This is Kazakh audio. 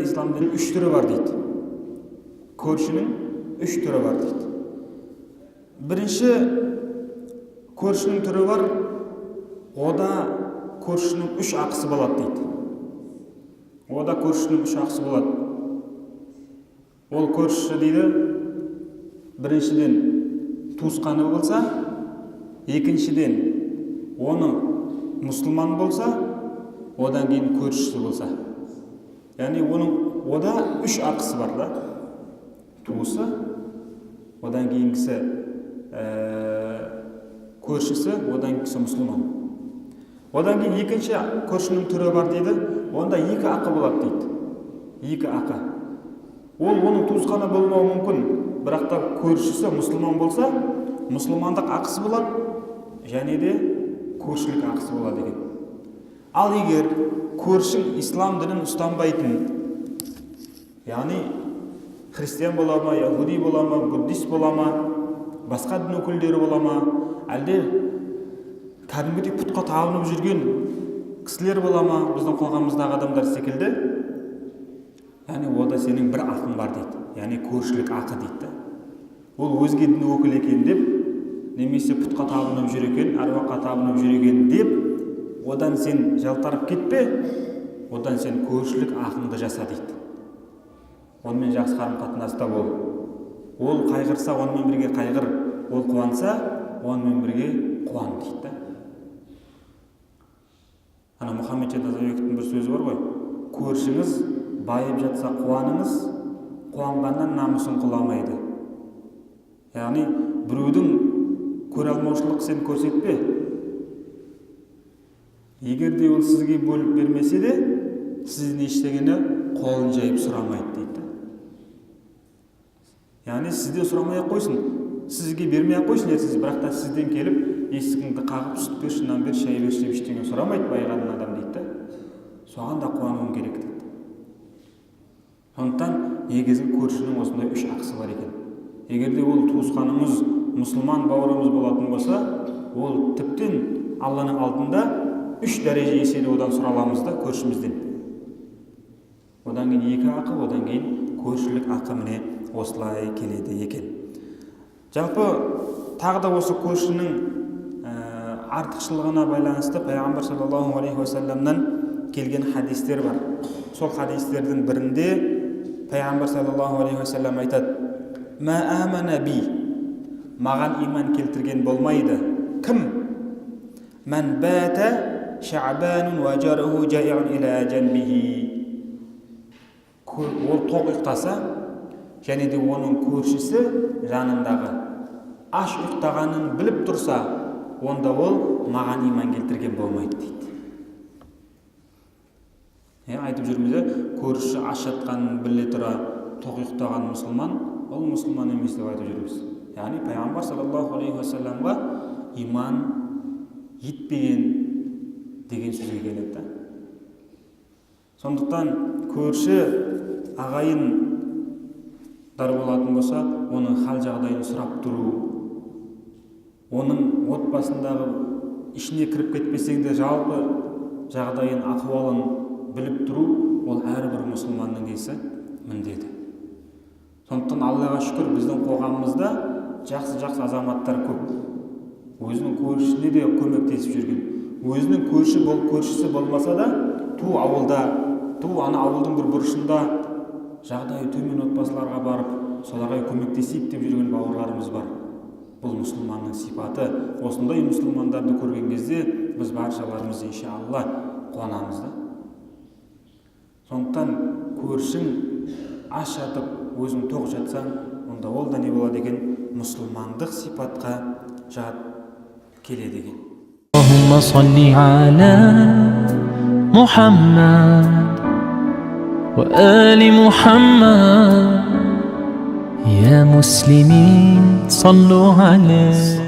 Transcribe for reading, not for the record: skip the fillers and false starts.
İslam'da 3 türü var deydi. Көршінің 3 түрі бар дейді. Бірінші көршінің түрі бар, ода көршінің 3 ақысы болады дейді. Ода көршінің 3 ақысы болады. Ол көрші дейді, біріншіден туысқаны болса, екіншіден оның мұсылман болса, одан кейін көршісі болса. Яғни оның ода 3 ақысы бар да. Туысы, одан кейінгісі көршісі, одан кейінгісі мұсылман. Одан кейін екінші көршінің түрі бар дейді, онда 2 ақы болады дейді. 2 ақы. Ол оның туысқаны болмауы мүмкін, бірақ та көршісі мұсылман болса, мұсылмандық ақысы болады, және де көршілік ақысы болады екен. Ал егер көршің ислам дінін ұстанбайтын, яғни христиан бола ма, яһуди бола ма, буддист бола ма, басқа дін өкілдері бола ма, әлде кәдімгідей пұтқа табынып жүрген кісілер бола ма, біздің қоғамымыздағы адамдар секілді, яғни ода сенің бір ақың бар дейді, яғни көршілік ақы дейді. Ол өзге дін өкілі екен деп, немесе пұтқа табынып жүр екен, әруаққа табынып жүр екен деп, одан сен жалтарып кетпе, одан сен көршілік ақыңды жаса дейді. Онымен жақсы қарым-қатынаста бол. Ол қайғырса, онымен бірге қайғыр. Ол қуанса, онымен бірге қуан дейді. Ана Мұхаммед Жазабековтің бір сөзі бар ғой. Көршіңіз байып жатса қуаныңыз, қуанғаннан намысын құламайды. Яғни біреудің көре алмаушылық сен көрсетпе. Егер де ол сізге бөліп бермесе де, сіздің ештеңені қолын жайып сұрамайды дейді. Яғни сізде сұрамай-ақ қойсын, сізге бермей-ақ қойсын, бірақ та сізден келіп есігіңді қағып, сүт берші, нан берші, шай берші деп ештеңе сұрамайды байығанын адам дейді. Соған да қуануың керек дейді. Сондықтан негізгі көршінің осындай 3 ақысы бар екен. Егер де ол туысқанымыз, мұсылман бауырымыз болатын болса, ол тіптен Алланың алдында 3 дәреже еселі одан сұраламыз да көршімізден. Одан кейін 2 ақы, одан кейін көршілік ақы міне осылай келеді екен. Жалпы тағы да осы көршінің артықшылығына байланысты пайғамбар саллаллаху алейхи уассаламнан келген хадистер бар. Сол хадистердің бірінде пайғамбар саллаллаху алейхи уассалам айтады: "Ма амана би", маған иман келтірген болмайды. Кім? "Ман бата шаъбанун ва жаруху жаиун иля жанбихи", ол тоқ ұйықтаса, және де оның көршісі жанындағы аш ұйықтағанын біліп тұрса, онда ол маған иман келтірген болмайды дейді. Айтып жүрміз, көрші аш жатқанын біле тұра тоқ ұйықтаған мұсылман, ол мұсылман емес деп айтып жүрміз. Яғни пайғамбар саллаллаху алейхи уассаламға иман етпеген деген сөзге келеді. Сондықтан көрші ағайын дар болатын болса, оның хал жағдайын сұрап тұру, оның отбасындағы ішіне кіріп кетпесең де жалпы жағдайын, ахуалын біліп тұру, ол әрбір мұсылманның несі? Міндеті. Сондықтан Аллаға шүкір, біздің қоғамымызда жақсы азаматтар көп. Өзінің көршісіне де көмектесіп жүрген. Өзінің көршісі болмаса да, ана ауылдың бір бұрышында жағдайы төмен отбасыларға барып, соларға көмектесейік деп жүрген бауырларымыз бар. Бұл мұсылманның сипаты. Осындай мұсылмандарды көрген кезде біз баршаларымыз иншалла қуанамыз да. Сондықтан көршің аш жатып, өзің тоқ жатсаң, онда ол да не болады екен? Мұсылмандық сипатқа жат келеді екен. Аллахумма салли аля Мухаммад وآل محمد يا مسلمين صلوا عليه